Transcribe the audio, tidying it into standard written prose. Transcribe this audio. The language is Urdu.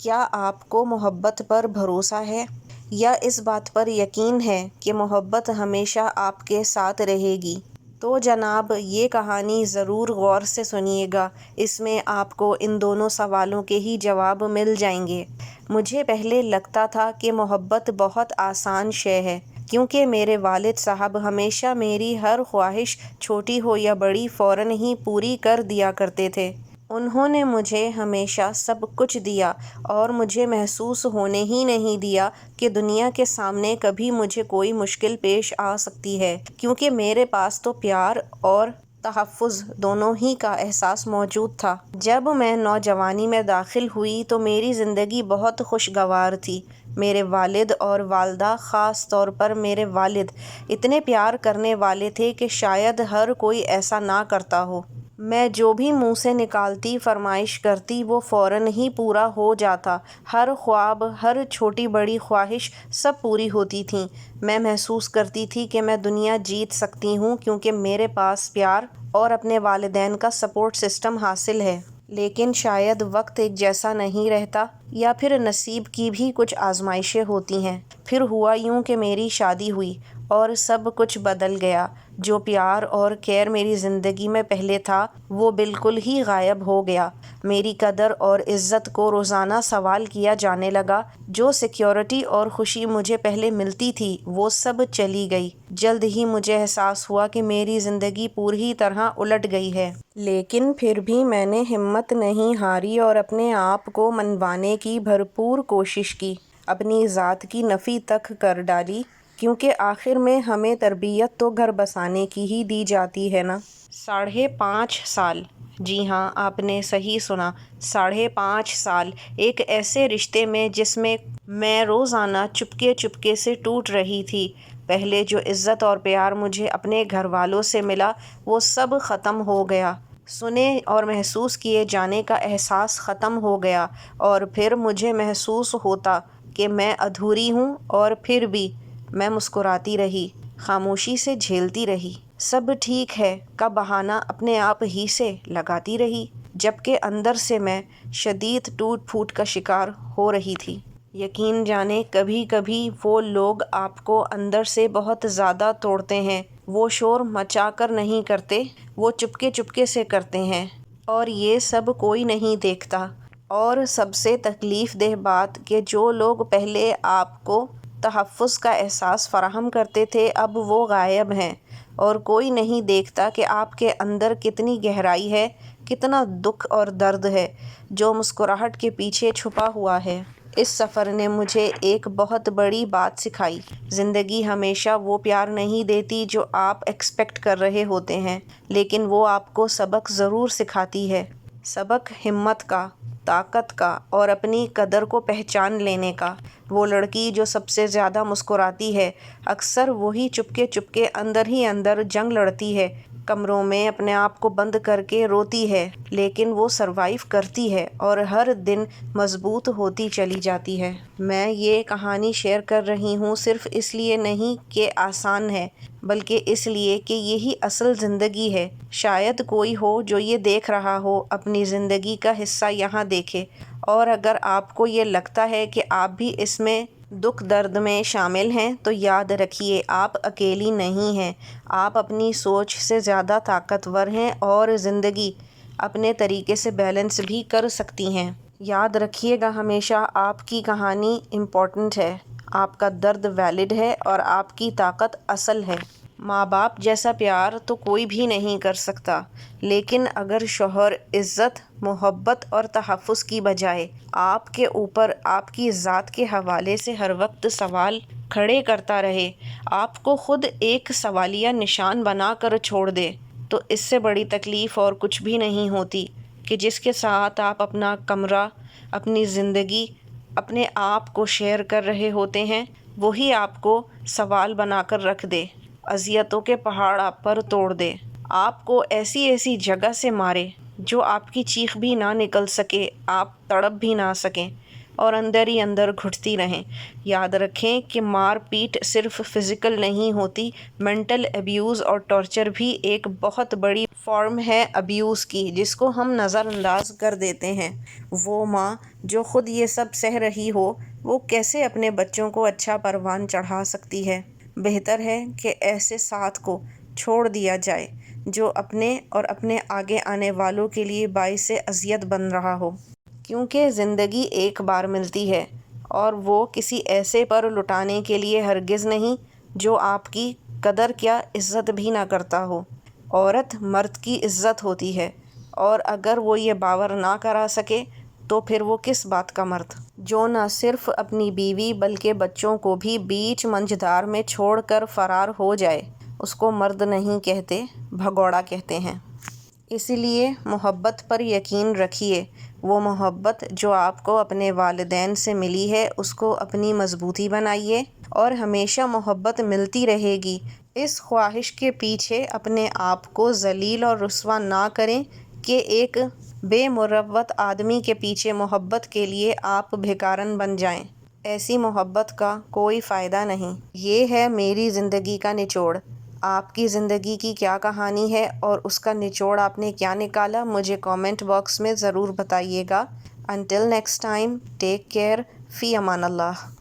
کیا آپ کو محبت پر بھروسہ ہے یا اس بات پر یقین ہے کہ محبت ہمیشہ آپ کے ساتھ رہے گی؟ تو جناب یہ کہانی ضرور غور سے سنیے گا، اس میں آپ کو ان دونوں سوالوں کے ہی جواب مل جائیں گے۔ مجھے پہلے لگتا تھا کہ محبت بہت آسان شے ہے، کیونکہ میرے والد صاحب ہمیشہ میری ہر خواہش چھوٹی ہو یا بڑی فوراً ہی پوری کر دیا کرتے تھے۔ انہوں نے مجھے ہمیشہ سب کچھ دیا اور مجھے محسوس ہونے ہی نہیں دیا کہ دنیا کے سامنے کبھی مجھے کوئی مشکل پیش آ سکتی ہے، کیونکہ میرے پاس تو پیار اور تحفظ دونوں ہی کا احساس موجود تھا۔ جب میں نوجوانی میں داخل ہوئی تو میری زندگی بہت خوشگوار تھی۔ میرے والد اور والدہ، خاص طور پر میرے والد، اتنے پیار کرنے والے تھے کہ شاید ہر کوئی ایسا نہ کرتا ہو۔ میں جو بھی منہ سے نکالتی، فرمائش کرتی، وہ فوراً ہی پورا ہو جاتا۔ ہر خواب، ہر چھوٹی بڑی خواہش سب پوری ہوتی تھیں۔ میں محسوس کرتی تھی کہ میں دنیا جیت سکتی ہوں، کیونکہ میرے پاس پیار اور اپنے والدین کا سپورٹ سسٹم حاصل ہے۔ لیکن شاید وقت ایک جیسا نہیں رہتا، یا پھر نصیب کی بھی کچھ آزمائشیں ہوتی ہیں۔ پھر ہوا یوں کہ میری شادی ہوئی اور سب کچھ بدل گیا۔ جو پیار اور کیئر میری زندگی میں پہلے تھا، وہ بالکل ہی غائب ہو گیا۔ میری قدر اور عزت کو روزانہ سوال کیا جانے لگا۔ جو سیکیورٹی اور خوشی مجھے پہلے ملتی تھی، وہ سب چلی گئی۔ جلد ہی مجھے احساس ہوا کہ میری زندگی پوری طرح الٹ گئی ہے۔ لیکن پھر بھی میں نے ہمت نہیں ہاری اور اپنے آپ کو منوانے کی بھرپور کوشش کی، اپنی ذات کی نفی تک کر ڈالی، کیونکہ آخر میں ہمیں تربیت تو گھر بسانے کی ہی دی جاتی ہے نا۔ 5.5 سال، جی ہاں آپ نے صحیح سنا، 5.5 سال ایک ایسے رشتے میں جس میں میں روزانہ چپکے چپکے سے ٹوٹ رہی تھی۔ پہلے جو عزت اور پیار مجھے اپنے گھر والوں سے ملا، وہ سب ختم ہو گیا۔ سنے اور محسوس کیے جانے کا احساس ختم ہو گیا، اور پھر مجھے محسوس ہوتا کہ میں ادھوری ہوں، اور پھر بھی میں مسکراتی رہی، خاموشی سے جھیلتی رہی، سب ٹھیک ہے کا بہانہ اپنے آپ ہی سے لگاتی رہی، جبکہ اندر سے میں شدید ٹوٹ پھوٹ کا شکار ہو رہی تھی۔ یقین جانیں، کبھی کبھی وہ لوگ آپ کو اندر سے بہت زیادہ توڑتے ہیں۔ وہ شور مچا کر نہیں کرتے، وہ چپکے چپکے سے کرتے ہیں، اور یہ سب کوئی نہیں دیکھتا۔ اور سب سے تکلیف دہ بات کہ جو لوگ پہلے آپ کو تحفظ کا احساس فراہم کرتے تھے، اب وہ غائب ہیں، اور کوئی نہیں دیکھتا کہ آپ کے اندر کتنی گہرائی ہے، کتنا دکھ اور درد ہے جو مسکراہٹ کے پیچھے چھپا ہوا ہے۔ اس سفر نے مجھے ایک بہت بڑی بات سکھائی۔ زندگی ہمیشہ وہ پیار نہیں دیتی جو آپ ایکسپیکٹ کر رہے ہوتے ہیں، لیکن وہ آپ کو سبق ضرور سکھاتی ہے۔ سبق ہمت کا، طاقت کا، اور اپنی قدر کو پہچان لینے کا۔ وہ لڑکی جو سب سے زیادہ مسکراتی ہے، اکثر وہی چپکے چپکے اندر ہی اندر جنگ لڑتی ہے، کمروں میں اپنے آپ کو بند کر کے روتی ہے، لیکن وہ سروائیو کرتی ہے اور ہر دن مضبوط ہوتی چلی جاتی ہے۔ میں یہ کہانی شیئر کر رہی ہوں صرف اس لیے نہیں کہ آسان ہے، بلکہ اس لیے کہ یہی اصل زندگی ہے۔ شاید کوئی ہو جو یہ دیکھ رہا ہو، اپنی زندگی کا حصہ یہاں دیکھے، اور اگر آپ کو یہ لگتا ہے کہ آپ بھی اس میں دکھ درد میں شامل ہیں، تو یاد رکھیے آپ اکیلی نہیں ہیں۔ آپ اپنی سوچ سے زیادہ طاقتور ہیں اور زندگی اپنے طریقے سے بیلنس بھی کر سکتی ہیں۔ یاد رکھیے گا ہمیشہ، آپ کی کہانی امپورٹنٹ ہے، آپ کا درد ویلڈ ہے، اور آپ کی طاقت اصل ہے۔ ماں باپ جیسا پیار تو کوئی بھی نہیں کر سکتا، لیکن اگر شوہر عزت، محبت اور تحفظ کی بجائے آپ کے اوپر آپ کی ذات کے حوالے سے ہر وقت سوال کھڑے کرتا رہے، آپ کو خود ایک سوالیہ نشان بنا کر چھوڑ دے، تو اس سے بڑی تکلیف اور کچھ بھی نہیں ہوتی کہ جس کے ساتھ آپ اپنا کمرہ، اپنی زندگی، اپنے آپ کو شیئر کر رہے ہوتے ہیں، وہی آپ کو سوال بنا کر رکھ دے، اذیتوں کے پہاڑ آپ پر توڑ دے، آپ کو ایسی ایسی جگہ سے مارے جو آپ کی چیخ بھی نہ نکل سکے، آپ تڑپ بھی نہ سکیں، اور اندر ہی اندر گھٹتی رہیں۔ یاد رکھیں کہ مار پیٹ صرف فزیکل نہیں ہوتی، مینٹل ایبیوز اور ٹارچر بھی ایک بہت بڑی فارم ہے ایبیوز کی، جس کو ہم نظر انداز کر دیتے ہیں۔ وہ ماں جو خود یہ سب سہ رہی ہو، وہ کیسے اپنے بچوں کو اچھا پروان چڑھا سکتی ہے؟ بہتر ہے کہ ایسے ساتھ کو چھوڑ دیا جائے جو اپنے اور اپنے آگے آنے والوں کے لیے باعث اذیت بن رہا ہو، کیونکہ زندگی ایک بار ملتی ہے اور وہ کسی ایسے پر لٹانے کے لیے ہرگز نہیں جو آپ کی قدر کیا عزت بھی نہ کرتا ہو۔ عورت مرد کی عزت ہوتی ہے، اور اگر وہ یہ باور نہ کرا سکے تو پھر وہ کس بات کا مرد؟ جو نہ صرف اپنی بیوی بلکہ بچوں کو بھی بیچ منجھدار میں چھوڑ کر فرار ہو جائے، اس کو مرد نہیں کہتے، بھگوڑا کہتے ہیں۔ اسی لیے محبت پر یقین رکھیے، وہ محبت جو آپ کو اپنے والدین سے ملی ہے اس کو اپنی مضبوطی بنائیے، اور ہمیشہ محبت ملتی رہے گی۔ اس خواہش کے پیچھے اپنے آپ کو ذلیل اور رسوا نہ کریں کہ ایک بے مروت آدمی کے پیچھے محبت کے لیے آپ بھکارن بن جائیں۔ ایسی محبت کا کوئی فائدہ نہیں۔ یہ ہے میری زندگی کا نچوڑ۔ آپ کی زندگی کی کیا کہانی ہے اور اس کا نچوڑ آپ نے کیا نکالا؟ مجھے کامنٹ باکس میں ضرور بتائیے گا۔ Until next time, take care. فی امان اللہ۔